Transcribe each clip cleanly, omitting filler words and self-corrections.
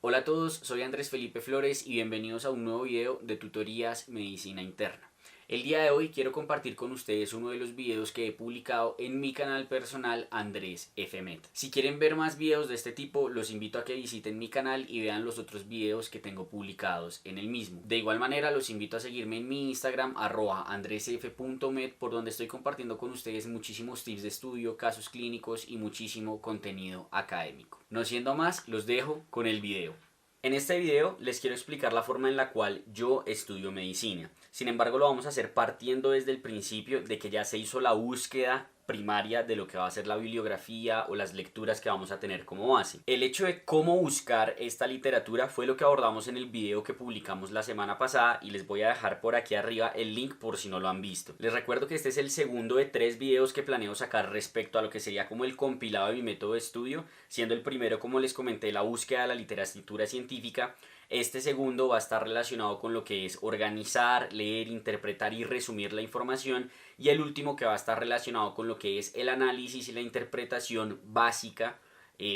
Hola a todos, soy Andrés Felipe Flores y bienvenidos a un nuevo video de tutorías medicina interna. El día de hoy quiero compartir con ustedes uno de los videos que he publicado en mi canal personal Andrés FMed. Si quieren ver más videos de este tipo, los invito a que visiten mi canal y vean los otros videos que tengo publicados en el mismo. De igual manera, los invito a seguirme en mi Instagram @andresf.med, por donde estoy compartiendo con ustedes muchísimos tips de estudio, casos clínicos y muchísimo contenido académico. No siendo más, los dejo con el video. En este video les quiero explicar la forma en la cual yo estudio medicina. Sin embargo, lo vamos a hacer partiendo desde el principio de que ya se hizo la búsqueda primaria de lo que va a ser la bibliografía o las lecturas que vamos a tener como base. El hecho de cómo buscar esta literatura fue lo que abordamos en el video que publicamos la semana pasada y les voy a dejar por aquí arriba el link por si no lo han visto. Les recuerdo que este es el segundo de 3 videos que planeo sacar respecto a lo que sería como el compilado de mi método de estudio, siendo el primero, como les comenté, la búsqueda de la literatura científica. Este segundo va a estar relacionado con lo que es organizar, leer, interpretar y resumir la información, y el último que va a estar relacionado con lo que es el análisis y la interpretación básica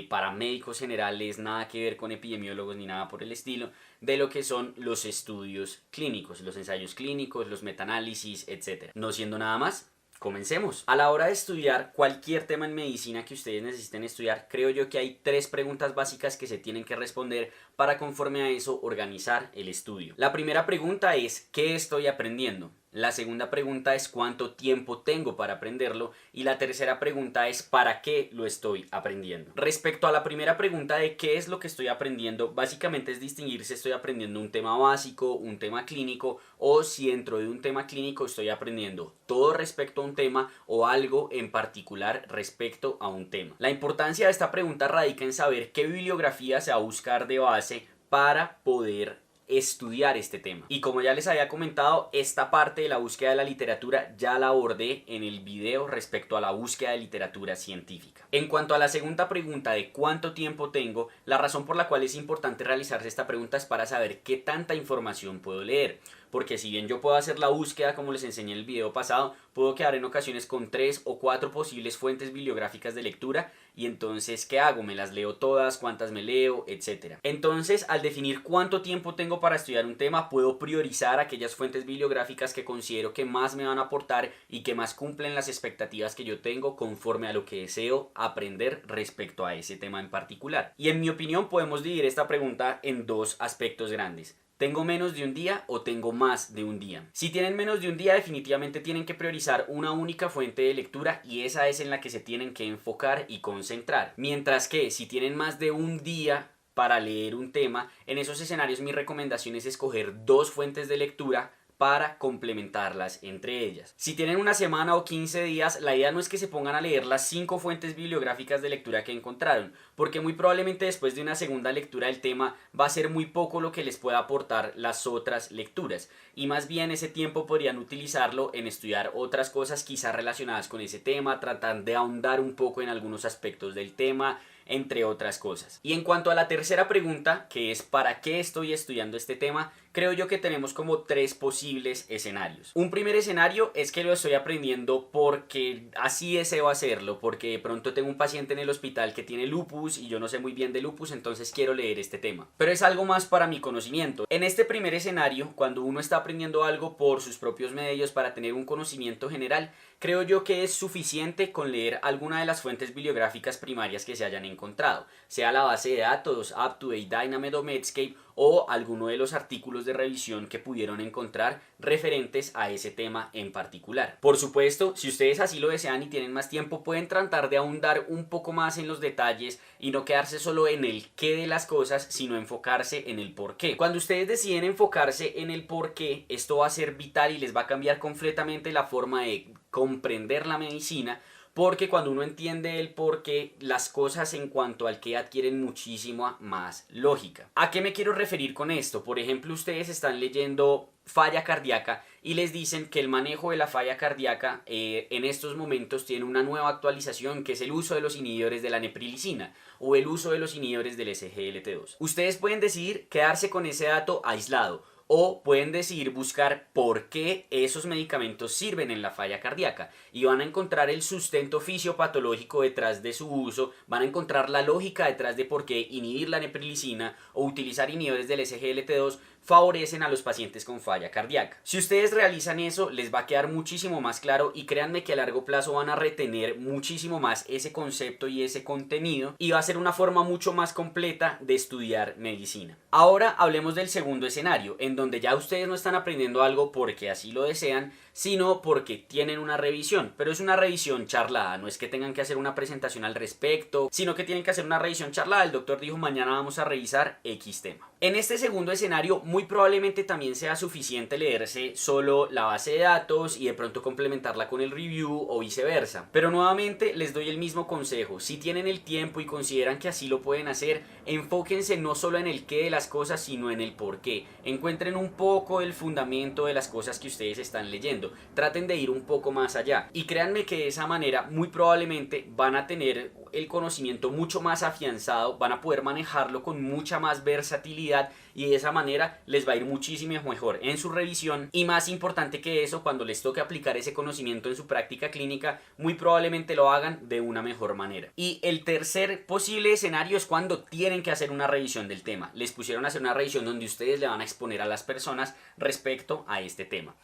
para médicos generales, nada que ver con epidemiólogos ni nada por el estilo, de lo que son los estudios clínicos, los ensayos clínicos, los metaanálisis, etc. No siendo nada más, comencemos. A la hora de estudiar cualquier tema en medicina que ustedes necesiten estudiar, creo yo que hay 3 preguntas básicas que se tienen que responder para, conforme a eso, organizar el estudio. La primera pregunta es: ¿qué estoy aprendiendo? La segunda pregunta es: ¿cuánto tiempo tengo para aprenderlo? Y la tercera pregunta es: ¿para qué lo estoy aprendiendo? Respecto a la primera pregunta de qué es lo que estoy aprendiendo, básicamente es distinguir si estoy aprendiendo un tema básico, un tema clínico, o si dentro de un tema clínico estoy aprendiendo todo respecto a un tema o algo en particular respecto a un tema. La importancia de esta pregunta radica en saber qué bibliografía se va a buscar de base para poder estudiar este tema. Y como ya les había comentado, esta parte de la búsqueda de la literatura ya la abordé en el video respecto a la búsqueda de literatura científica. En cuanto a la segunda pregunta de cuánto tiempo tengo, la razón por la cual es importante realizarse esta pregunta es para saber qué tanta información puedo leer. Porque si bien yo puedo hacer la búsqueda como les enseñé en el video pasado, puedo quedar en ocasiones con 3 o 4 posibles fuentes bibliográficas de lectura, y entonces ¿qué hago? ¿Me las leo todas? ¿Cuántas me leo? Etcétera. Entonces, al definir cuánto tiempo tengo para estudiar un tema, puedo priorizar aquellas fuentes bibliográficas que considero que más me van a aportar y que más cumplen las expectativas que yo tengo conforme a lo que deseo aprender respecto a ese tema en particular. Y en mi opinión podemos dividir esta pregunta en 2 aspectos grandes. ¿Tengo menos de un día o tengo más de un día? Si tienen menos de un día, definitivamente tienen que priorizar una única fuente de lectura, y esa es en la que se tienen que enfocar y concentrar. Mientras que si tienen más de un día para leer un tema, en esos escenarios mi recomendación es escoger 2 fuentes de lectura para complementarlas entre ellas. Si tienen una semana o 15 días, la idea no es que se pongan a leer las 5 fuentes bibliográficas de lectura que encontraron, porque muy probablemente después de una segunda lectura del tema va a ser muy poco lo que les pueda aportar las otras lecturas, y más bien ese tiempo podrían utilizarlo en estudiar otras cosas quizás relacionadas con ese tema, tratar de ahondar un poco en algunos aspectos del tema, entre otras cosas. Y en cuanto a la tercera pregunta, que es ¿para qué estoy estudiando este tema?, creo yo que tenemos como 3 posibles escenarios. Un primer escenario es que lo estoy aprendiendo porque así deseo hacerlo, porque de pronto tengo un paciente en el hospital que tiene lupus y yo no sé muy bien de lupus, entonces quiero leer este tema. Pero es algo más para mi conocimiento. En este primer escenario, cuando uno está aprendiendo algo por sus propios medios para tener un conocimiento general, creo yo que es suficiente con leer alguna de las fuentes bibliográficas primarias que se hayan encontrado, sea la base de datos, UpToDate, Dynamed o Medscape, o alguno de los artículos de revisión que pudieron encontrar referentes a ese tema en particular. Por supuesto, si ustedes así lo desean y tienen más tiempo, pueden tratar de ahondar un poco más en los detalles y no quedarse solo en el qué de las cosas, sino enfocarse en el por qué. Cuando ustedes deciden enfocarse en el por qué, esto va a ser vital y les va a cambiar completamente la forma de comprender la medicina, porque cuando uno entiende el por qué, las cosas en cuanto al qué adquieren muchísima más lógica. ¿A qué me quiero referir con esto? Por ejemplo, ustedes están leyendo falla cardíaca y les dicen que el manejo de la falla cardíaca en estos momentos tiene una nueva actualización, que es el uso de los inhibidores de la neprilicina o el uso de los inhibidores del SGLT2. Ustedes pueden decidir quedarse con ese dato aislado, o pueden decidir buscar por qué esos medicamentos sirven en la falla cardíaca y van a encontrar el sustento fisiopatológico detrás de su uso, van a encontrar la lógica detrás de por qué inhibir la neprilicina o utilizar inhibidores del SGLT2 favorecen a los pacientes con falla cardíaca. Si ustedes realizan eso, les va a quedar muchísimo más claro y créanme que a largo plazo van a retener muchísimo más ese concepto y ese contenido y va a ser una forma mucho más completa de estudiar medicina. Ahora hablemos del segundo escenario, en donde ya ustedes no están aprendiendo algo porque así lo desean, sino porque tienen una revisión, pero es una revisión charlada, no es que tengan que hacer una presentación al respecto, sino que tienen que hacer una revisión charlada. El doctor dijo mañana vamos a revisar X tema. En este segundo escenario muy probablemente también sea suficiente leerse solo la base de datos y de pronto complementarla con el review o viceversa, pero nuevamente les doy el mismo consejo: si tienen el tiempo y consideran que así lo pueden hacer, enfóquense no solo en el qué de las cosas, sino en el por qué. Encuentren un poco el fundamento de las cosas que ustedes están leyendo, traten de ir un poco más allá y créanme que de esa manera muy probablemente van a tener el conocimiento mucho más afianzado, van a poder manejarlo con mucha más versatilidad y de esa manera les va a ir muchísimo mejor en su revisión, y más importante que eso, cuando les toque aplicar ese conocimiento en su práctica clínica, muy probablemente lo hagan de una mejor manera. Y el tercer posible escenario es cuando tienen que hacer una revisión del tema. Les pusieron a hacer una revisión donde ustedes le van a exponer a las personas respecto a este tema.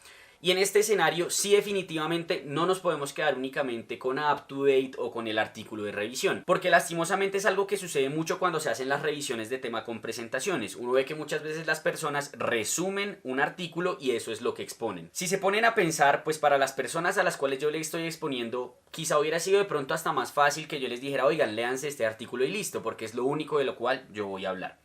Y en este escenario sí definitivamente no nos podemos quedar únicamente con UpToDate o con el artículo de revisión, porque lastimosamente es algo que sucede mucho cuando se hacen las revisiones de tema con presentaciones. Uno ve que muchas veces las personas resumen un artículo y eso es lo que exponen. Si se ponen a pensar, pues para las personas a las cuales yo les estoy exponiendo, quizá hubiera sido de pronto hasta más fácil que yo les dijera: oigan, léanse este artículo y listo, porque es lo único de lo cual yo voy a hablar.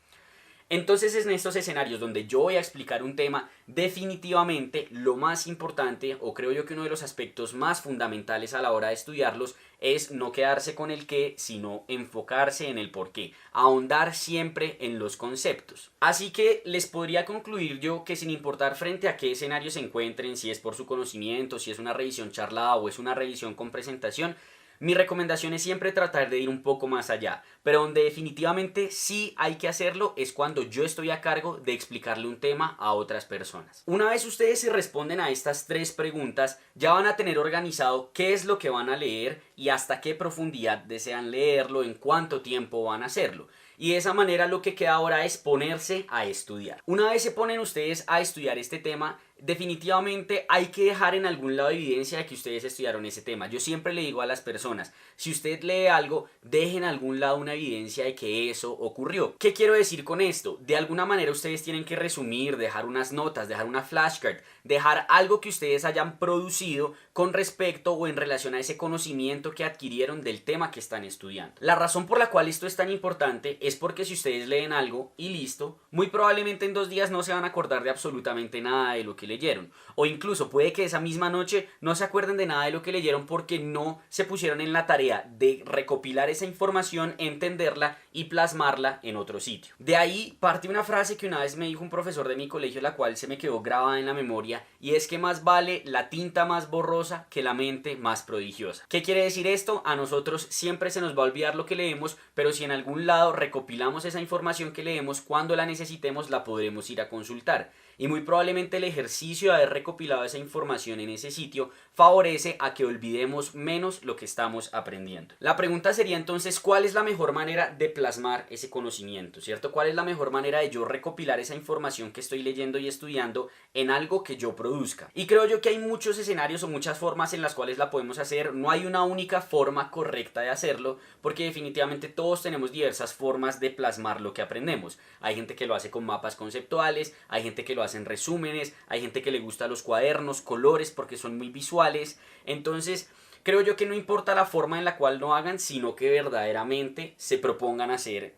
Entonces, en estos escenarios donde yo voy a explicar un tema, definitivamente lo más importante, o creo yo que uno de los aspectos más fundamentales a la hora de estudiarlos, es no quedarse con el qué, sino enfocarse en el por qué, ahondar siempre en los conceptos. Así que les podría concluir yo que sin importar frente a qué escenario se encuentren, si es por su conocimiento, si es una revisión charlada o es una revisión con presentación, mi recomendación es siempre tratar de ir un poco más allá, pero donde definitivamente sí hay que hacerlo es cuando yo estoy a cargo de explicarle un tema a otras personas. Una vez ustedes se responden a estas tres preguntas, ya van a tener organizado qué es lo que van a leer y hasta qué profundidad desean leerlo, en cuánto tiempo van a hacerlo. Y de esa manera lo que queda ahora es ponerse a estudiar. Una vez se ponen ustedes a estudiar este tema, definitivamente hay que dejar en algún lado evidencia de que ustedes estudiaron ese tema. Yo siempre le digo a las personas: si usted lee algo, deje en algún lado una evidencia de que eso ocurrió. ¿Qué quiero decir con esto? De alguna manera ustedes tienen que resumir, dejar unas notas, dejar una flashcard, dejar algo que ustedes hayan producido con respecto o en relación a ese conocimiento que adquirieron del tema que están estudiando. La razón por la cual esto es tan importante es porque si ustedes leen algo y listo, muy probablemente en 2 días no se van a acordar de absolutamente nada de lo que leyeron, o incluso puede que esa misma noche no se acuerden de nada de lo que leyeron porque no se pusieron en la tarea de recopilar esa información, entenderla y plasmarla en otro sitio. De ahí parte una frase que una vez me dijo un profesor de mi colegio, la cual se me quedó grabada en la memoria, y es que más vale la tinta más borrosa que la mente más prodigiosa. ¿Qué quiere decir esto? A nosotros siempre se nos va a olvidar lo que leemos, pero si en algún lado recopilamos esa información que leemos, cuando la necesitemos la podremos ir a consultar. Y muy probablemente el ejercicio de haber recopilado esa información en ese sitio favorece a que olvidemos menos lo que estamos aprendiendo. La pregunta sería entonces: ¿cuál es la mejor manera de plasmar ese conocimiento? ¿Cierto? ¿Cuál es la mejor manera de yo recopilar esa información que estoy leyendo y estudiando en algo que yo produzca? Y creo yo que hay muchos escenarios o muchas formas en las cuales la podemos hacer. No hay una única forma correcta de hacerlo, porque definitivamente todos tenemos diversas formas de plasmar lo que aprendemos. Hay gente que lo hace con mapas conceptuales, hay gente que lo hace en resúmenes, hay gente que le gusta los cuadernos, colores porque son muy visuales. Entonces creo yo que no importa la forma en la cual lo hagan, sino que verdaderamente se propongan hacer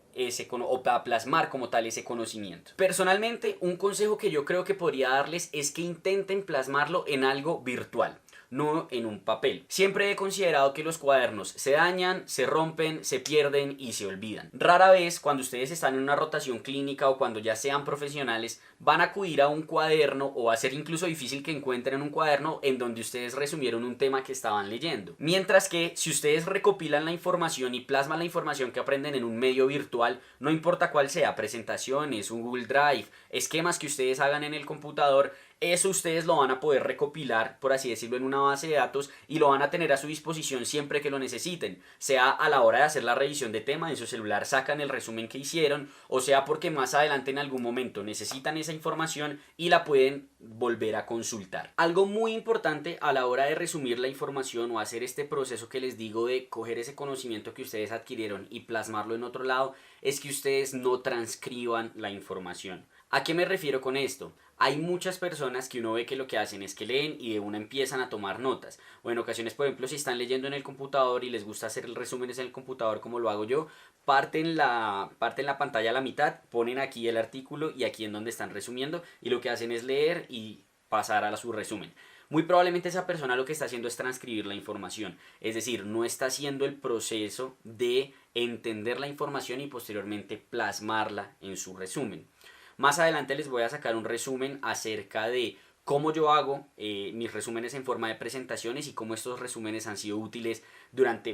o plasmar como tal ese conocimiento. Personalmente, un consejo que yo creo que podría darles es que intenten plasmarlo en algo virtual. no en un papel. Siempre he considerado que los cuadernos se dañan, se rompen, se pierden y se olvidan. Rara vez, cuando ustedes están en una rotación clínica o cuando ya sean profesionales, van a acudir a un cuaderno o va a ser incluso difícil que encuentren un cuaderno en donde ustedes resumieron un tema que estaban leyendo. Mientras que si ustedes recopilan la información y plasman la información que aprenden en un medio virtual, no importa cuál sea, presentaciones, un Google Drive, esquemas que ustedes hagan en el computador, eso ustedes lo van a poder recopilar, por así decirlo, en una base de datos y lo van a tener a su disposición siempre que lo necesiten, sea a la hora de hacer la revisión de tema, en su celular sacan el resumen que hicieron, o sea porque más adelante en algún momento necesitan esa información y la pueden volver a consultar. Algo muy importante a la hora de resumir la información o hacer este proceso que les digo de coger ese conocimiento que ustedes adquirieron y plasmarlo en otro lado es que ustedes no transcriban la información. ¿A qué me refiero con esto? Hay muchas personas que uno ve que lo que hacen es que leen y de una empiezan a tomar notas. O en ocasiones, por ejemplo, si están leyendo en el computador y les gusta hacer el resúmenes en el computador como lo hago yo, parten la pantalla a la mitad, ponen aquí el artículo y aquí en donde están resumiendo y lo que hacen es leer y pasar a su resumen. Muy probablemente esa persona lo que está haciendo es transcribir la información, es decir, no está haciendo el proceso de entender la información y posteriormente plasmarla en su resumen. Más adelante les voy a sacar un resumen acerca de cómo yo hago mis resúmenes en forma de presentaciones y cómo estos resúmenes han sido útiles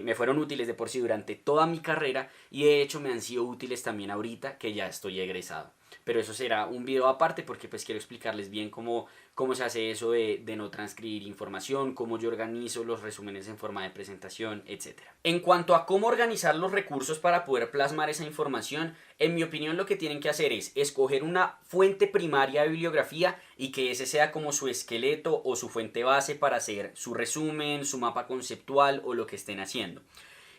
me fueron útiles de por sí durante toda mi carrera y de hecho me han sido útiles también ahorita que ya estoy egresado. Pero eso será un video aparte porque pues quiero explicarles bien cómo se hace eso de no transcribir información, cómo yo organizo los resúmenes en forma de presentación, etc. En cuanto a cómo organizar los recursos para poder plasmar esa información, en mi opinión lo que tienen que hacer es escoger una fuente primaria de bibliografía y que ese sea como su esqueleto o su fuente base para hacer su resumen, su mapa conceptual o lo que estén haciendo.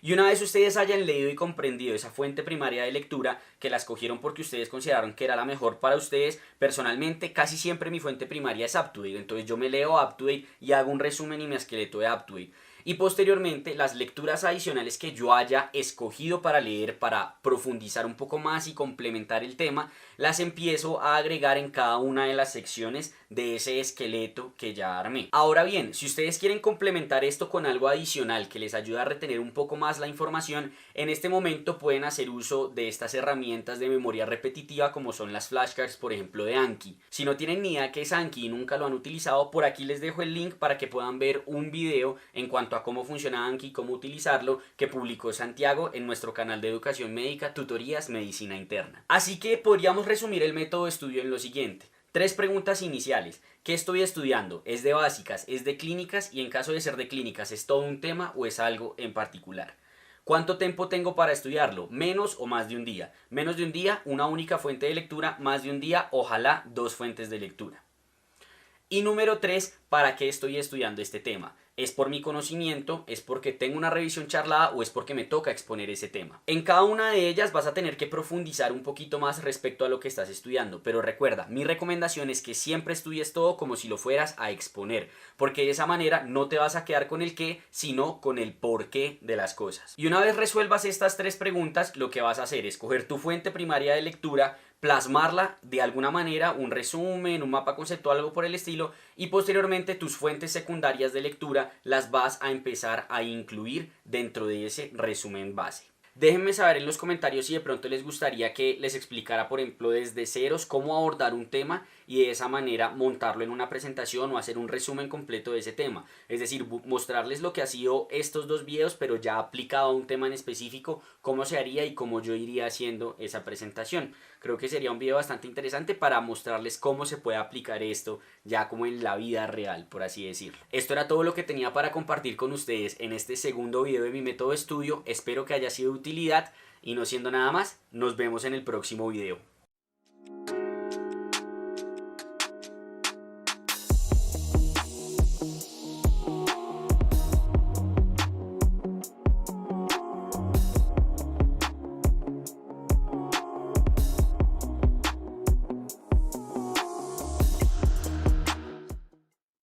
Y una vez ustedes hayan leído y comprendido esa fuente primaria de lectura, que la escogieron porque ustedes consideraron que era la mejor para ustedes, personalmente casi siempre mi fuente primaria es UpToDate, entonces yo me leo UpToDate y hago un resumen y mi esqueleto de UpToDate. Y posteriormente las lecturas adicionales que yo haya escogido para leer, para profundizar un poco más y complementar el tema, las empiezo a agregar en cada una de las secciones de ese esqueleto que ya armé. Ahora bien, si ustedes quieren complementar esto con algo adicional que les ayude a retener un poco más la información, en este momento pueden hacer uso de estas herramientas de memoria repetitiva como son las flashcards, por ejemplo, de Anki. Si no tienen ni idea qué es Anki y nunca lo han utilizado, por aquí les dejo el link para que puedan ver un video en cuanto a cómo funciona Anki, cómo utilizarlo, que publicó Santiago en nuestro canal de educación médica, Tutorías Medicina Interna. Así que podríamos resumir el método de estudio en lo siguiente. 3 preguntas iniciales. ¿Qué estoy estudiando? ¿Es de básicas? ¿Es de clínicas? Y en caso de ser de clínicas, ¿es todo un tema o es algo en particular? ¿Cuánto tiempo tengo para estudiarlo? ¿Menos o más de un día? Menos de un día, una única fuente de lectura. Más de un día, ojalá 2 fuentes de lectura. Y número 3, ¿para qué estoy estudiando este tema? ¿Es por mi conocimiento? ¿Es porque tengo una revisión charlada? ¿O es porque me toca exponer ese tema? En cada una de ellas vas a tener que profundizar un poquito más respecto a lo que estás estudiando. Pero recuerda, mi recomendación es que siempre estudies todo como si lo fueras a exponer. Porque de esa manera no te vas a quedar con el qué, sino con el por qué de las cosas. Y una vez resuelvas estas 3 preguntas, lo que vas a hacer es coger tu fuente primaria de lectura, plasmarla de alguna manera, un resumen, un mapa conceptual, algo por el estilo, y posteriormente tus fuentes secundarias de lectura las vas a empezar a incluir dentro de ese resumen base. Déjenme saber en los comentarios si de pronto les gustaría que les explicara, por ejemplo, desde ceros cómo abordar un tema y de esa manera montarlo en una presentación o hacer un resumen completo de ese tema. Es decir, mostrarles lo que ha sido estos 2 videos, pero ya aplicado a un tema en específico, cómo se haría y cómo yo iría haciendo esa presentación. Creo que sería un video bastante interesante para mostrarles cómo se puede aplicar esto ya como en la vida real, por así decirlo. Esto era todo lo que tenía para compartir con ustedes en este segundo video de mi método de estudio. Espero que haya sido de utilidad y no siendo nada más, nos vemos en el próximo video.